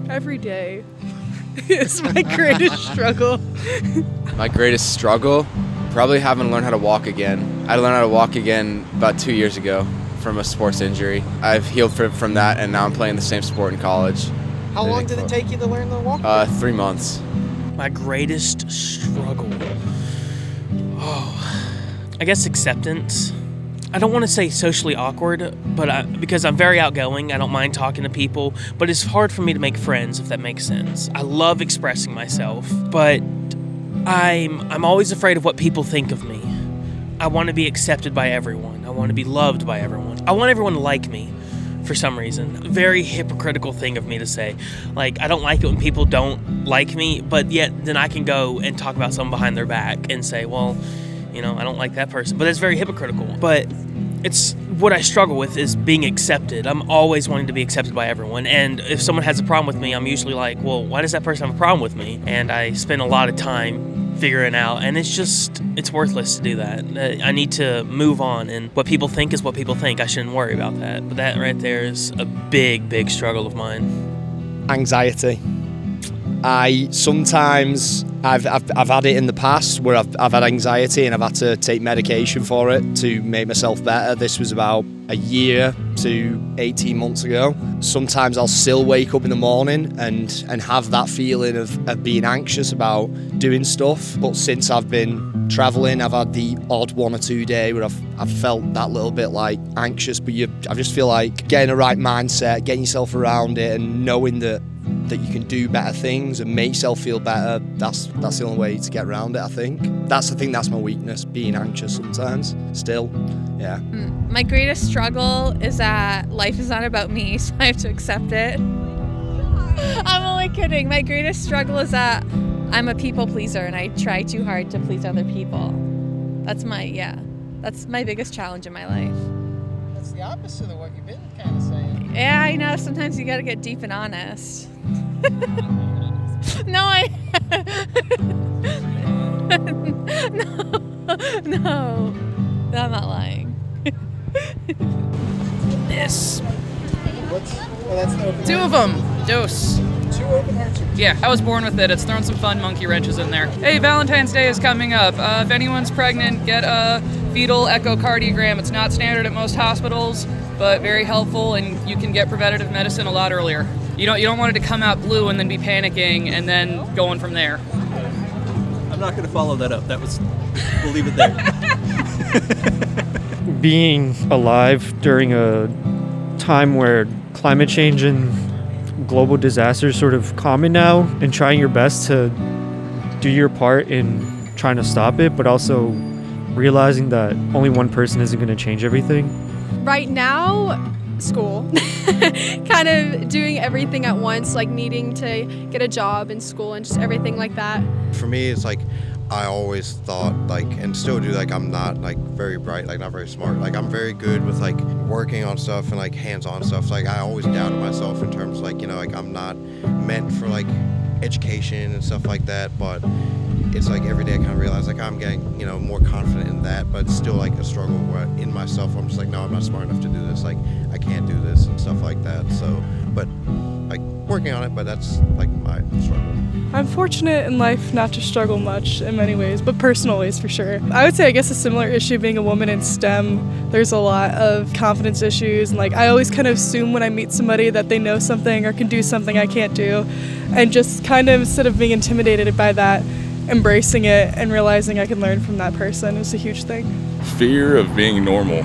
Every day is my greatest struggle. My greatest struggle? Probably haven't learned how to walk again. I learned how to walk again about 2 years ago from a sports injury. I've healed from that, and now I'm playing the same sport in college. How long did it take you to learn to walk? 3 months. My greatest struggle. I guess acceptance. I don't want to say socially awkward, but because I'm very outgoing, I don't mind talking to people, but it's hard for me to make friends, if that makes sense. I love expressing myself, but I'm always afraid of what people think of me. I want to be accepted by everyone. I want to be loved by everyone. I want everyone to like me for some reason. Very hypocritical thing of me to say. Like, I don't like it when people don't like me, but yet then I can go and talk about someone behind their back and say, well, I don't like that person. But it's very hypocritical. But it's what I struggle with is being accepted. I'm always wanting to be accepted by everyone. And if someone has a problem with me, I'm usually like, well, why does that person have a problem with me? And I spend a lot of time figuring out. And it's worthless to do that. I need to move on. And what people think is what people think. I shouldn't worry about that. But that right there is a big, big struggle of mine. Anxiety. I've had it in the past where I've had anxiety and I've had to take medication for it to make myself better. This was about a year to 18 months ago. Sometimes I'll still wake up in the morning and have that feeling of being anxious about doing stuff. But since I've been traveling, I've had the odd 1 or 2 day where I've felt that little bit like anxious, but I just feel like getting the right mindset, getting yourself around it and knowing that you can do better things and make yourself feel better, that's the only way to get around it, I think. That's my weakness, being anxious sometimes, still, yeah. My greatest struggle is that life is not about me, so I have to accept it. I'm only kidding. My greatest struggle is that I'm a people pleaser and I try too hard to please other people. That's my biggest challenge in my life. That's the opposite of what you've been kind of saying. Yeah, I know. Sometimes you gotta get deep and honest. No, I'm not lying. This. Two of them. Dose. 2 open heart surgeries. Yeah, I was born with it. It's thrown some fun monkey wrenches in there. Hey, Valentine's Day is coming up. If anyone's pregnant, get a fetal echocardiogram. It's not standard at most hospitals, but very helpful, and you can get preventative medicine a lot earlier. You don't want it to come out blue and then be panicking and then going from there. I'm not going to follow that up. We'll leave it there. Being alive during a time where climate change and global disasters sort of common now, and trying your best to do your part in trying to stop it, but also realizing that only one person isn't going to change everything. Right now, school. Kind of doing everything at once, like needing to get a job in school and just everything like that. For me, it's like I always thought, like, and still do, like, I'm not, like, very bright, like, not very smart. Like, I'm very good with, like, working on stuff and, like, hands-on stuff. Like, I always doubted myself in terms of, like, like, I'm not meant for, like, education and stuff like that. But it's, like, every day I kind of realize, like, I'm getting, more confident in that. But it's still, like, a struggle in myself where I'm just like, no, I'm not smart enough to do this. Like, I can't do this and stuff like that. So, but, like, working on it, but that's, like, my struggle. I'm fortunate in life not to struggle much in many ways, but personal ways for sure. I would say, I guess, a similar issue being a woman in STEM. There's a lot of confidence issues, and, like, I always kind of assume when I meet somebody that they know something or can do something I can't do, and just kind of, instead of being intimidated by that, embracing it and realizing I can learn from that person is a huge thing. Fear of being normal.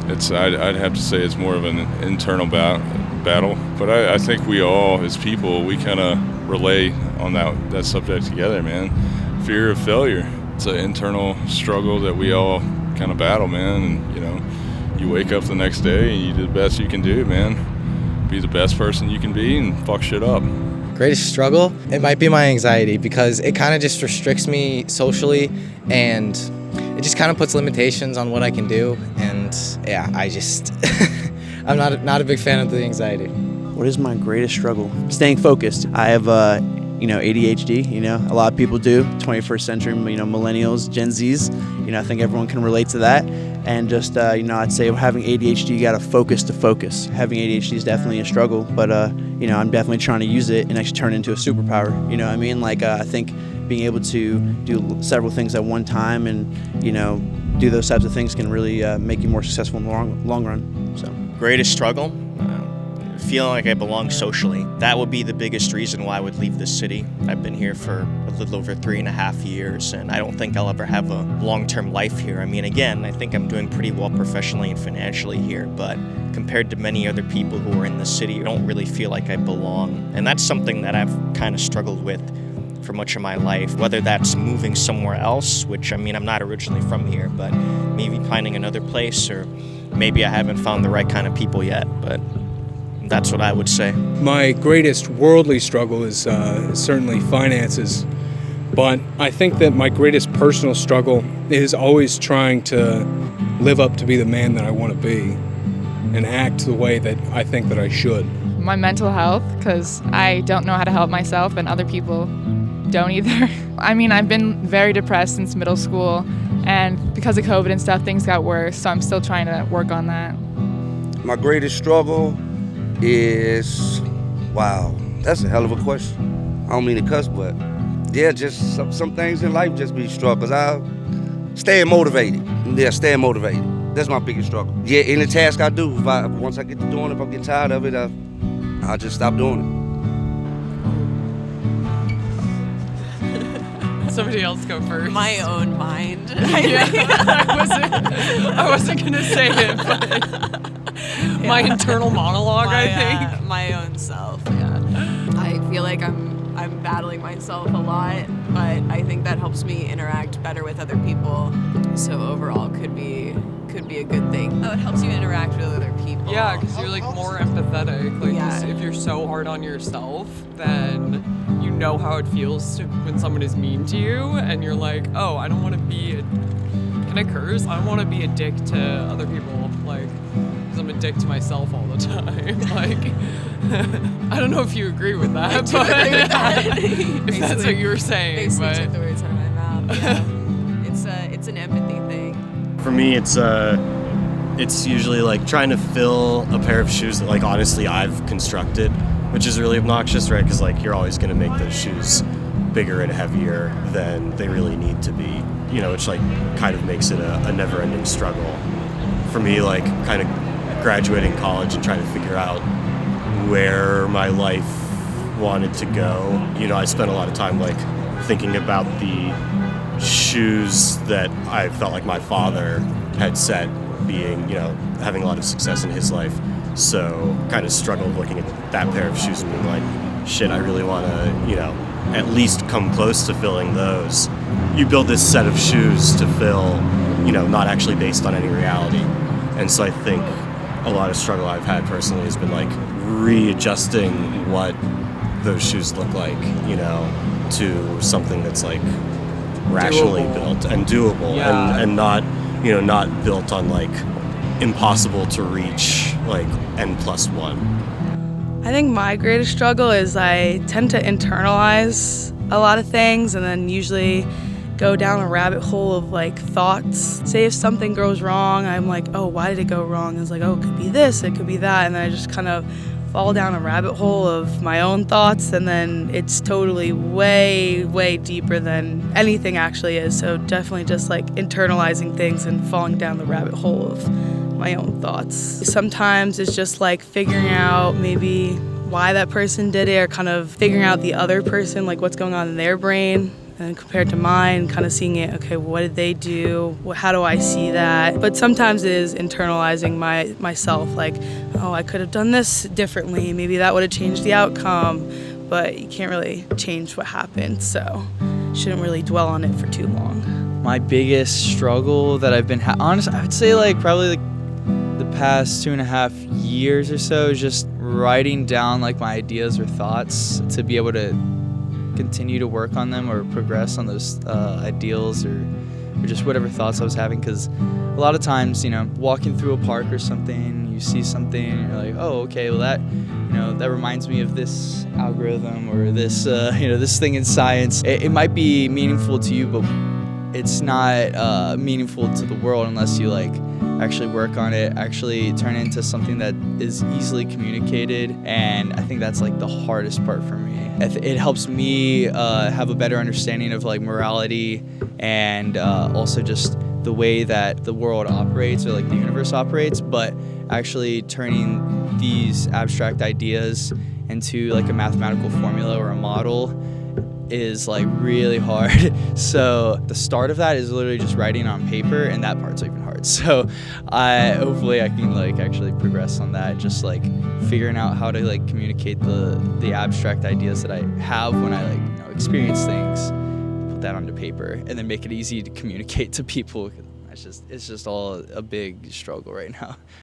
I'd have to say it's more of an internal battle, but I think we all, as people, we kind of relate on that subject together, man. Fear of failure. It's an internal struggle that we all kind of battle, man. And you wake up the next day and you do the best you can do, man. Be the best person you can be and fuck shit up. Greatest struggle? It might be my anxiety, because it kind of just restricts me socially, and it just kind of puts limitations on what I can do. And yeah, I'm not a big fan of the anxiety. What is my greatest struggle? Staying focused. I have ADHD, a lot of people do. 21st century, millennials, Gen Zs, I think everyone can relate to that. And just, I'd say having ADHD, you got to focus. Having ADHD is definitely a struggle, but, I'm definitely trying to use it and actually turn it into a superpower. You know what I mean? Like, I think being able to do several things at one time and, do those types of things can really make you more successful in the long run. So, greatest struggle? Feeling like I belong socially. That would be the biggest reason why I would leave this city. I've been here for a little over 3.5 years, and I don't think I'll ever have a long-term life here. I mean, again, I think I'm doing pretty well professionally and financially here, but compared to many other people who are in the city, I don't really feel like I belong. And that's something that I've kind of struggled with for much of my life, whether that's moving somewhere else, which, I mean, I'm not originally from here, but maybe finding another place, or maybe I haven't found the right kind of people yet, but that's what I would say. My greatest worldly struggle is certainly finances, but I think that my greatest personal struggle is always trying to live up to be the man that I want to be and act the way that I think that I should. My mental health, because I don't know how to help myself and other people don't either. I mean, I've been very depressed since middle school, and because of COVID and stuff, things got worse, so I'm still trying to work on that. My greatest struggle is, wow, that's a hell of a question. I don't mean to cuss, but yeah, just some things in life just be struggles. I staying motivated. Yeah, staying motivated. That's my biggest struggle. Yeah, any task I do, once I get to doing it, if I get tired of it, I'll just stop doing it. Somebody else go first. My own mind. I wasn't gonna say it, but my internal monologue, I think. My own self, yeah. I feel like I'm battling myself a lot, but I think that helps me interact better with other people. So overall could be a good thing. Oh, it helps you interact with other people. Yeah, because you're like more empathetic. Like, if you're so hard on yourself, then you know how it feels when someone is mean to you, and you're like, oh, I don't want to be can I curse? I don't want to be a dick to other people, like, because I'm a dick to myself all the time. Like, I don't know if you agree with that, but agree with that. if that's what you were saying. Basically But took the words out of my mouth. Yeah. It's an empathy thing. For me, it's usually like trying to fill a pair of shoes that, like, honestly I've constructed, which is really obnoxious, right? Because, like, you're always going to make those shoes bigger and heavier than they really need to be, which, like, kind of makes it a never-ending struggle. For me, like, kind of graduating college and trying to figure out where my life wanted to go. I spent a lot of time, like, thinking about the shoes that I felt like my father had set, being, having a lot of success in his life. So kind of struggled looking at that pair of shoes and being like, shit, I really want to, at least come close to filling those. You build this set of shoes to fill, not actually based on any reality. And so I think a lot of struggle I've had personally has been, like, readjusting what those shoes look like, to something that's, like, rationally built and doable, and not, not built on, like, impossible to reach, like, N+1. I think my greatest struggle is I tend to internalize a lot of things and then usually go down a rabbit hole of, like, thoughts. Say if something goes wrong, I'm like, oh, why did it go wrong? It's like, oh, it could be this, it could be that, and then I just kind of fall down a rabbit hole of my own thoughts, and then it's totally way, way deeper than anything actually is. So definitely just, like, internalizing things and falling down the rabbit hole of my own thoughts. Sometimes it's just, like, figuring out maybe why that person did it, or kind of figuring out the other person, like, what's going on in their brain and compared to mine, kind of seeing it, okay, what did they do? How do I see that? But sometimes it is internalizing myself, like, oh, I could have done this differently. Maybe that would have changed the outcome, but you can't really change what happened, so shouldn't really dwell on it for too long. My biggest struggle that I've been, honest, I would say, like, probably the past 2.5 years or so is just writing down, like, my ideas or thoughts to be able to continue to work on them or progress on those ideals or just whatever thoughts I was having. Because a lot of times, walking through a park or something, you see something and you're like, oh, okay, well, that, that reminds me of this algorithm or this, this thing in science. It might be meaningful to you, but it's not meaningful to the world unless you, like, actually work on it, actually turn it into something that is easily communicated. And I think that's like the hardest part for me. It helps me have a better understanding of like morality and also just the way that the world operates or like the universe operates, but actually turning these abstract ideas into like a mathematical formula or a model is like really hard. So the start of that is literally just writing on paper, and that part's even hard. So hopefully I can like actually progress on that, just like figuring out how to like communicate the abstract ideas that I have when I like, you know, experience things, put that onto paper, and then make it easy to communicate to people. It's just all a big struggle right now.